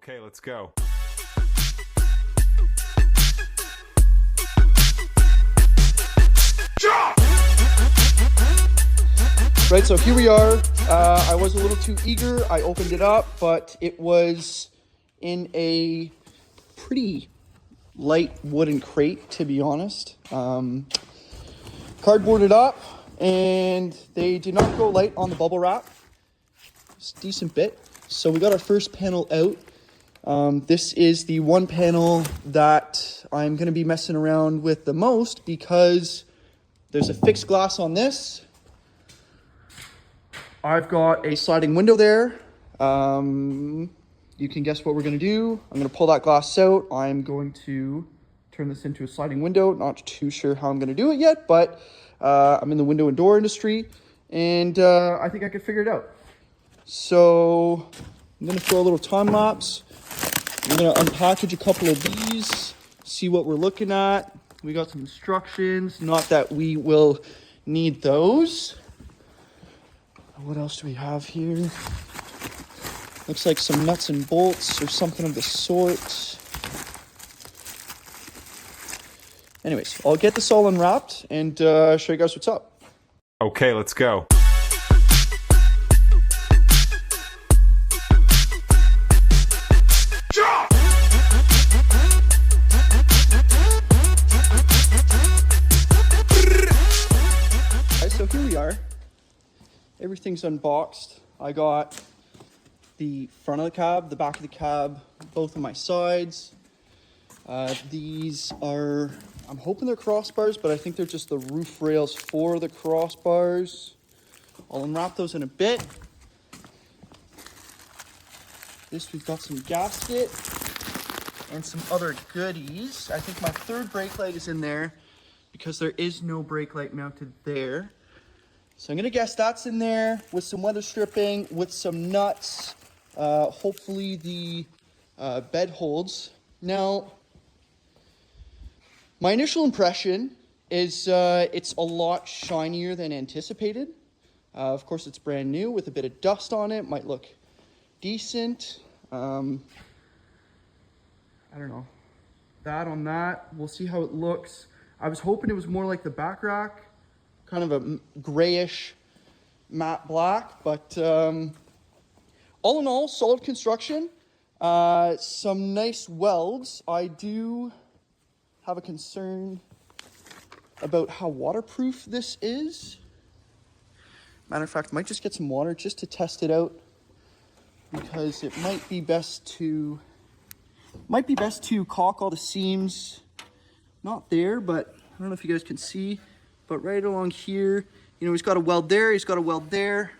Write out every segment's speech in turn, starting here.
Okay, let's go. Right, so here we are. I was a little too eager. I opened it up, but it was in a pretty light wooden crate, to be honest. Cardboarded up, and they did not go light on the bubble wrap. It's a decent bit. So we got our first panel out. This is the one panel that I'm going to be messing around with the most because there's a fixed glass on this. I've got a sliding window there. You can guess what we're going to do. I'm going to pull that glass out. I'm going to turn this into a sliding window. Not too sure how I'm going to do it yet, but I'm in the window and door industry, and I think I could figure it out. So I'm going to throw a little time lapse. We're going to unpackage a couple of these, see what we're looking at. We got some instructions, not that we will need those. What else do we have here? Looks like some nuts and bolts or something of the sort. Anyways, I'll get this all unwrapped and show you guys what's up. Okay, let's go. So here we are. Everything's unboxed. I got the front of the cab, the back of the cab, both of my sides. These are, I'm hoping they're crossbars, but I think they're just the roof rails for the crossbars. I'll unwrap those in a bit. We've got some gasket and some other goodies. I think my third brake light is in there because there is no brake light mounted there. So I'm gonna guess that's in there with some weather stripping, with some nuts. Hopefully the bed holds. Now, my initial impression is it's a lot shinier than anticipated. Of course, it's brand new with a bit of dust on it. Might look decent. I don't know. That on that, we'll see how it looks. I was hoping it was more like the back rack, kind of a grayish matte black, but all in all, solid construction. Some nice welds. I do have a concern about how waterproof this is. Matter of fact, I might just get some water just to test it out, because it might be best to caulk all the seams. Not there, but I don't know if you guys can see, but right along here, you know, he's got a weld there, he's got a weld there,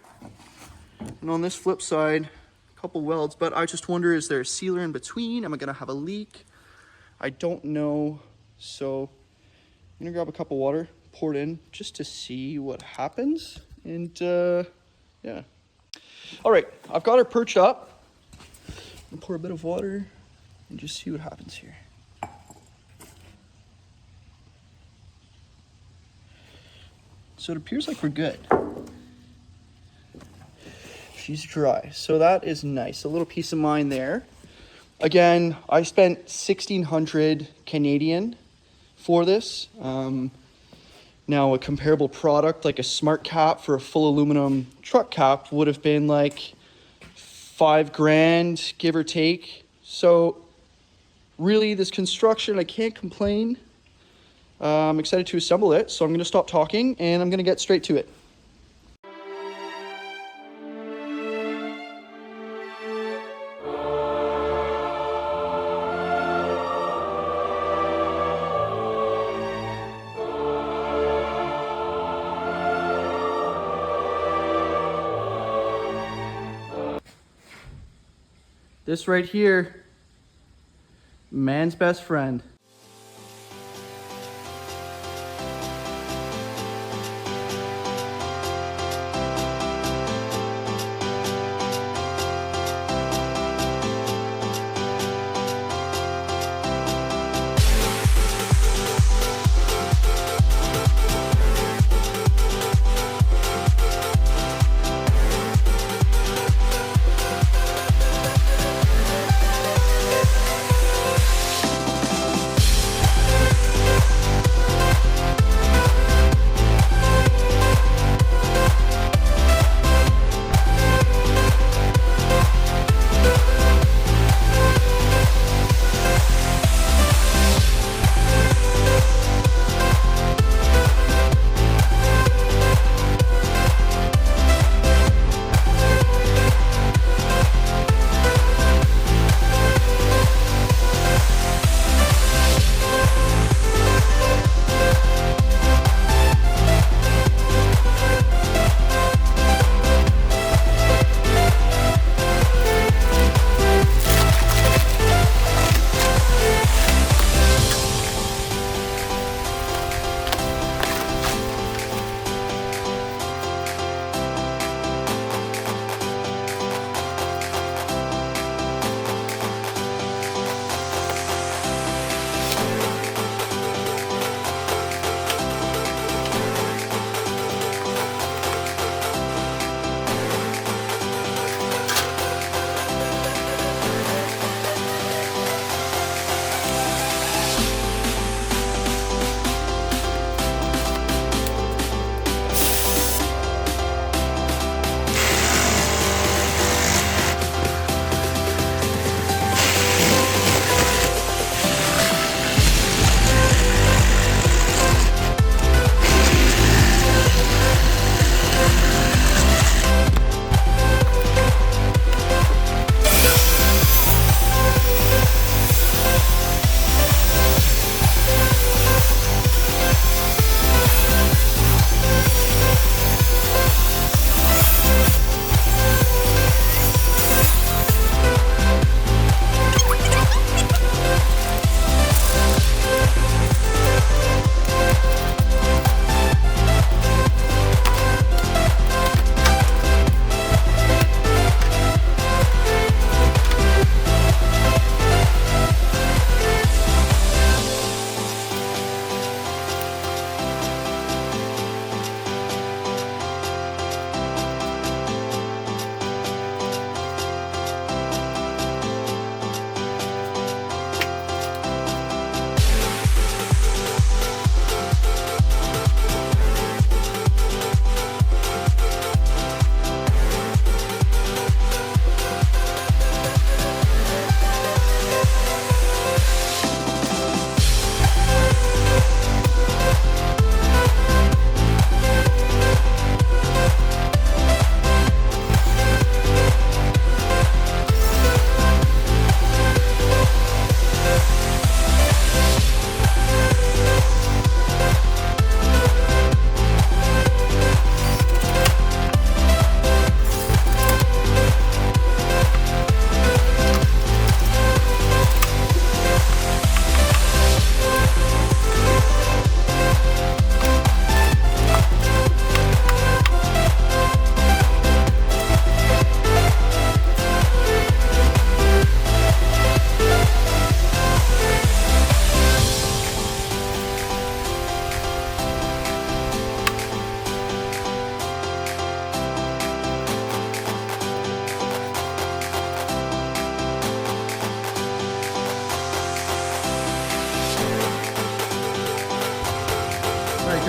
and on this flip side, a couple welds. But I just wonder, is there a sealer in between? Am I gonna have a leak? I don't know. So I'm gonna grab a cup of water, pour it in just to see what happens. And yeah. All right, I've got her perched up. I'll pour a bit of water and just see what happens here. So it appears like we're good. She's dry, so that is nice. A little peace of mind there. Again, I spent 1,600 Canadian for this. Now a comparable product like a smart cap for a full aluminum truck cap would have been like $5,000, give or take. So really, this construction, I can't complain. I'm excited to assemble it, so I'm going to stop talking and I'm going to get straight to it. This right here, man's best friend.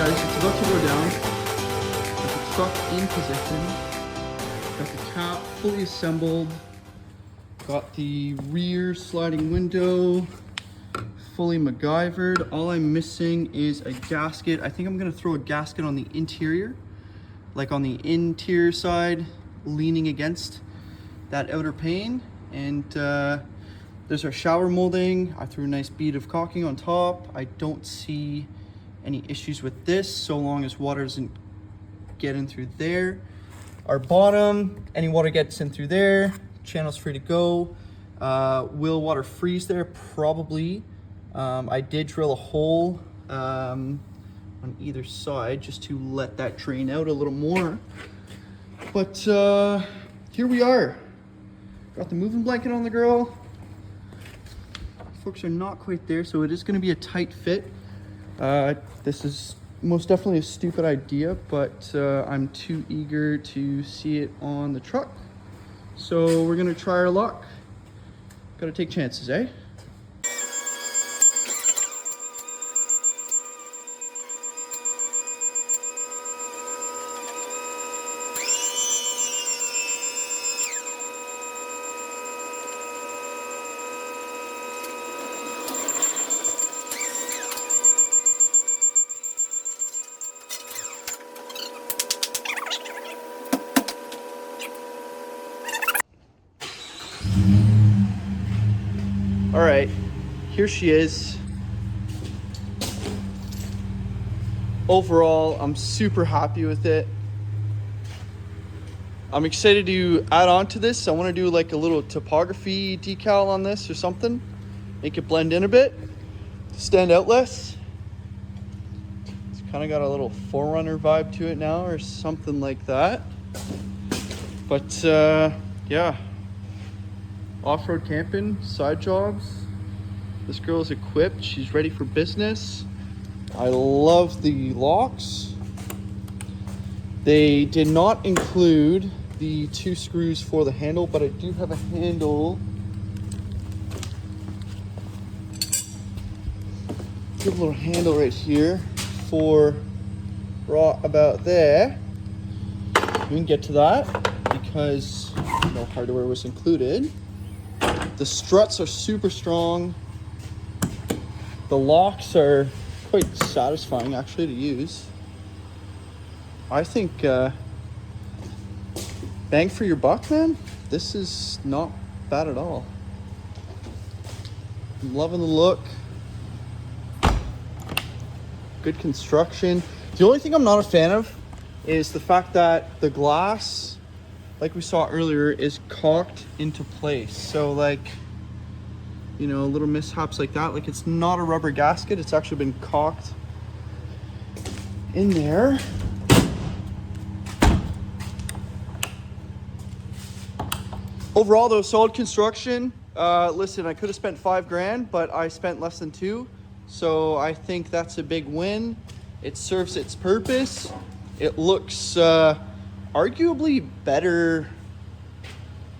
guys, it's about to go down. Got the truck in position. Got the cap fully assembled. Got the rear sliding window fully MacGyvered. All I'm missing is a gasket. I think I'm gonna throw a gasket on the interior, like on the interior side, leaning against that outer pane. And there's our shower molding. I threw a nice bead of caulking on top. I don't see any issues with this so long as water doesn't get in through there. Our bottom, any water gets in through there, channel's free to go. Will water freeze there? Probably. I did drill a hole on either side just to let that drain out a little more. But here we are. Got the moving blanket on the girl. Folks are not quite there, so it is going to be a tight fit. This is most definitely a stupid idea, but I'm too eager to see it on the truck. So we're going to try our luck. Got to take chances, eh? All right, here she is. Overall, I'm super happy with it. I'm excited to add on to this. I want to do like a little topography decal on this or something. Make it blend in a bit, stand out less. It's kind of got a little Forerunner vibe to it now or something like that. But yeah. Off-road camping, side jobs. This girl is equipped. She's ready for business. I love the locks. They did not include the 2 screws for the handle, but I do have a handle. Give a little handle right here for right about there. We can get to that because no hardware was included. The struts are super strong. The locks are quite satisfying actually to use. I think bang for your buck, man. This is not bad at all. I'm loving the look. Good construction. The only thing I'm not a fan of is the fact that the glass, like we saw earlier, is caulked into place. So like, you know, little mishaps like that. Like it's not a rubber gasket. It's actually been caulked in there. Overall though, solid construction. Listen, I could have spent $5,000, but I spent less than 2. So I think that's a big win. It serves its purpose. It looks arguably better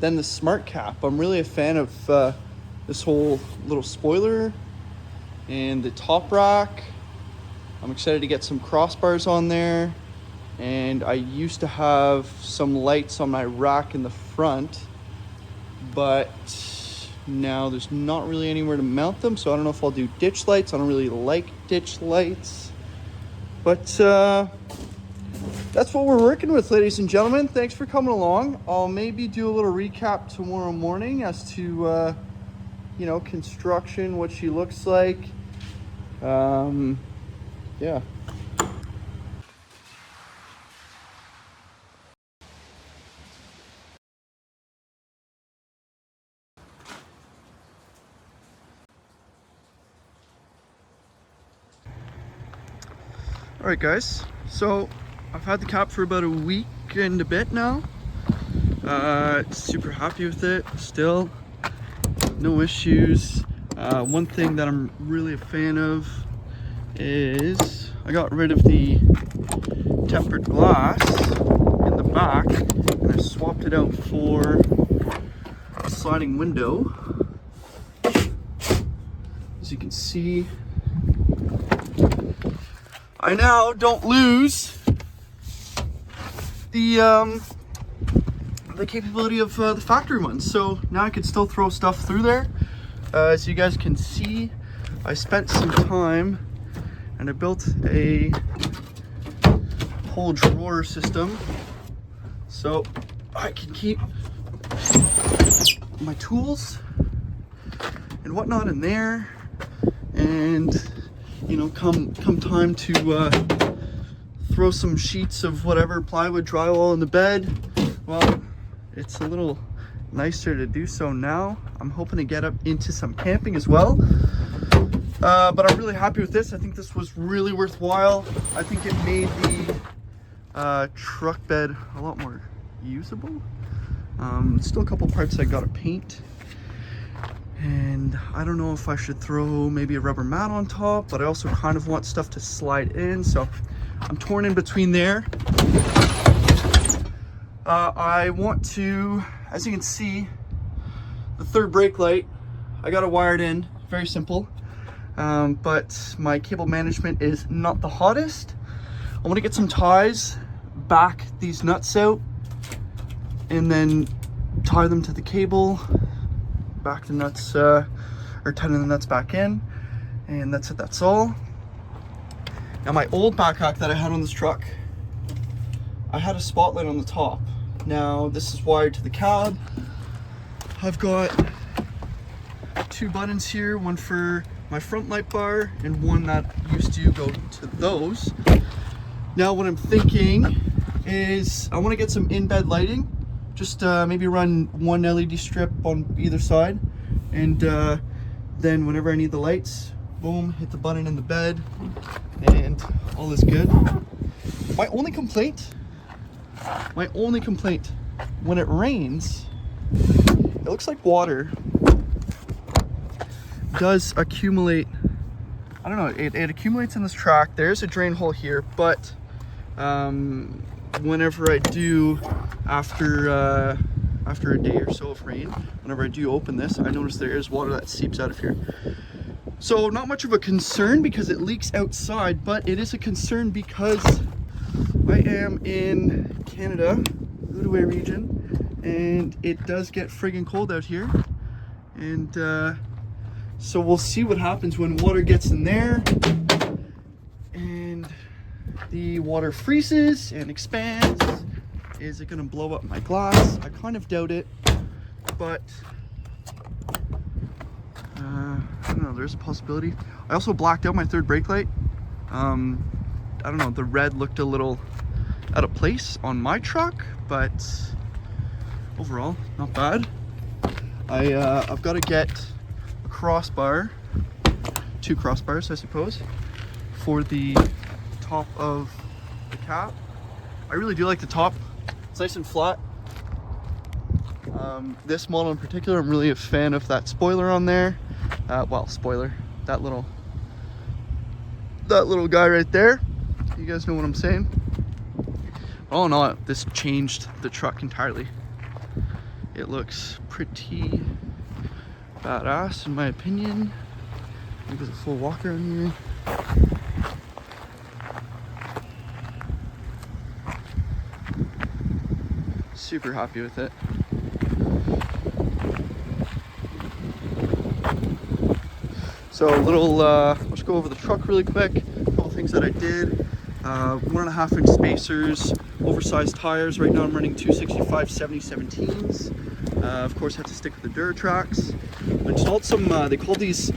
than the Smart Cap. I'm really a fan of this whole little spoiler and the top rack. I'm excited to get some crossbars on there. And I used to have some lights on my rack in the front, but now there's not really anywhere to mount them. So I don't know if I'll do ditch lights. I don't really like ditch lights, but that's what we're working with, ladies and gentlemen. Thanks for coming along. I'll maybe do a little recap tomorrow morning as to you know, construction, what she looks like. Yeah. All right, guys. So I've had the cap for about a week and a bit now. Super happy with it still. No issues. One thing that I'm really a fan of is I got rid of the tempered glass in the back and I swapped it out for a sliding window. As you can see, I now don't lose the capability of the factory ones. So now I could still throw stuff through there. As you guys can see, I spent some time and I built a whole drawer system so I can keep my tools and whatnot in there, and you know, come time to throw some sheets of whatever, plywood, drywall in the bed, well, it's a little nicer to do so now. I'm hoping to get up into some camping as well, but I'm really happy with this. I think this was really worthwhile. I think it made the truck bed a lot more usable. Still a couple parts I gotta paint, and I don't know if I should throw maybe a rubber mat on top, but I also kind of want stuff to slide in, so I'm torn in between there. I want to, as you can see, the third brake light, I got it wired in, very simple, but my cable management is not the hottest. I want to get some ties, back these nuts out, and then tie them to the cable, back the nuts, or tighten the nuts back in, and that's it, that's all. Now my old backpack that I had on this truck, I had a spotlight on the top. Now this is wired to the cab. I've got two buttons here, one for my front light bar and one that used to go to those. Now what I'm thinking is I want to get some in-bed lighting, just maybe run one LED strip on either side, and then whenever I need the lights, boom, hit the button in the bed and all is good. My only complaint, when it rains, it looks like water does accumulate. I don't know, it accumulates in this track. There's a drain hole here, but whenever I do, after a day or so of rain, whenever I do open this, I notice there is water that seeps out of here. So not much of a concern because it leaks outside, but it is a concern because I am in Canada, Outaouais region, and it does get friggin' cold out here. And so we'll see what happens when water gets in there and the water freezes and expands. Is it gonna blow up my glass? I kind of doubt it, but I don't know, there's a possibility. I also blacked out my third brake light. I don't know, the red looked a little out of place on my truck, but overall, not bad. I've got to get a crossbar, two crossbars, I suppose, for the top of the cap. I really do like the top. It's nice and flat. This model in particular, I'm really a fan of that spoiler on there. Well, spoiler, that little guy right there. You guys know what I'm saying? Oh no, this changed the truck entirely. It looks pretty badass in my opinion. Maybe there's a full walk around here. Super happy with it. So a little, let's go over the truck really quick. A couple things that I did. 1.5 inch spacers, oversized tires. Right now I'm running 265 70-17s. Of course, had to stick with the Duratrax. I installed some, they call these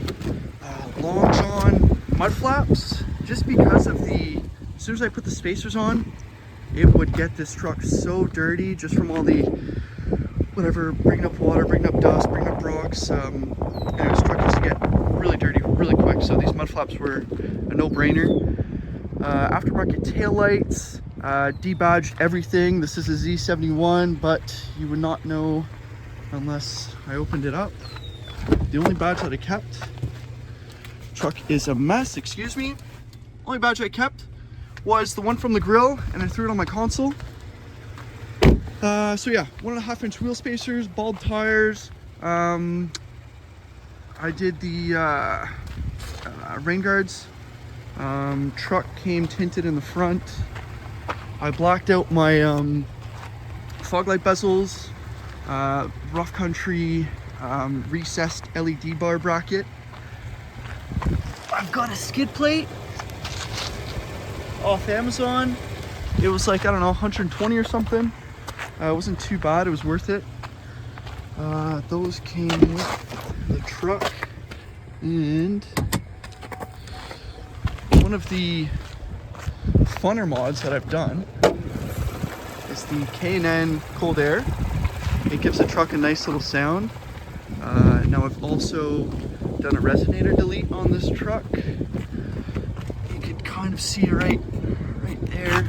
long john mud flaps, just because of the, as soon as I put the spacers on, it would get this truck so dirty just from all the, whatever, bringing up water, bringing up dust, bringing up rocks. Anyways, truck used to get really dirty really quick, so these mud flaps were a no-brainer. Aftermarket tail lights, debadged everything. This is a Z71, but you would not know unless I opened it up. The only badge that I kept, truck is a mess, excuse me. Only badge I kept was the one from the grill, and I threw it on my console. So yeah, 1.5 inch wheel spacers, bulb tires. I did the rain guards Truck came tinted in the front. I blacked out my fog light bezels, rough country recessed LED bar bracket. I've got a skid plate off Amazon. It was like, I don't know, 120 or something. It wasn't too bad, it was worth it. Those came with the truck, and one of the funner mods that I've done is the K&N cold air. It gives the truck a nice little sound. Now I've also done a resonator delete on this truck. You can kind of see it right there.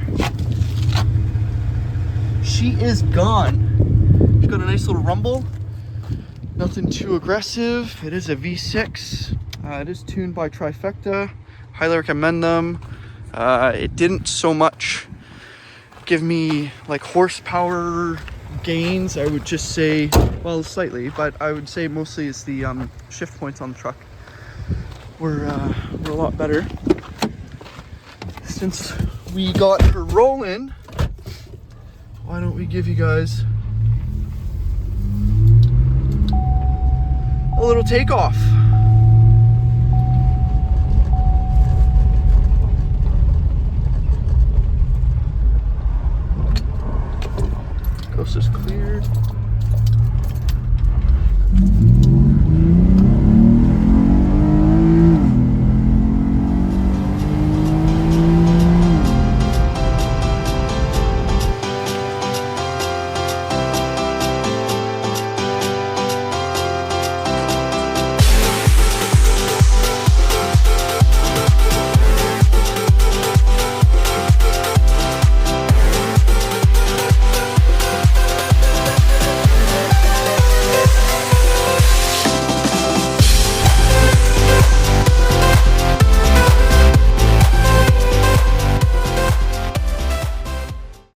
She is gone. She's got a nice little rumble. Nothing too aggressive. It is a V6. It is tuned by Trifecta. Highly recommend them. It didn't so much give me like horsepower gains. I would just say, well, slightly, but I would say mostly it's the shift points on the truck were a lot better. Since we got her rolling, why don't we give you guys a little takeoff. Coast is cleared.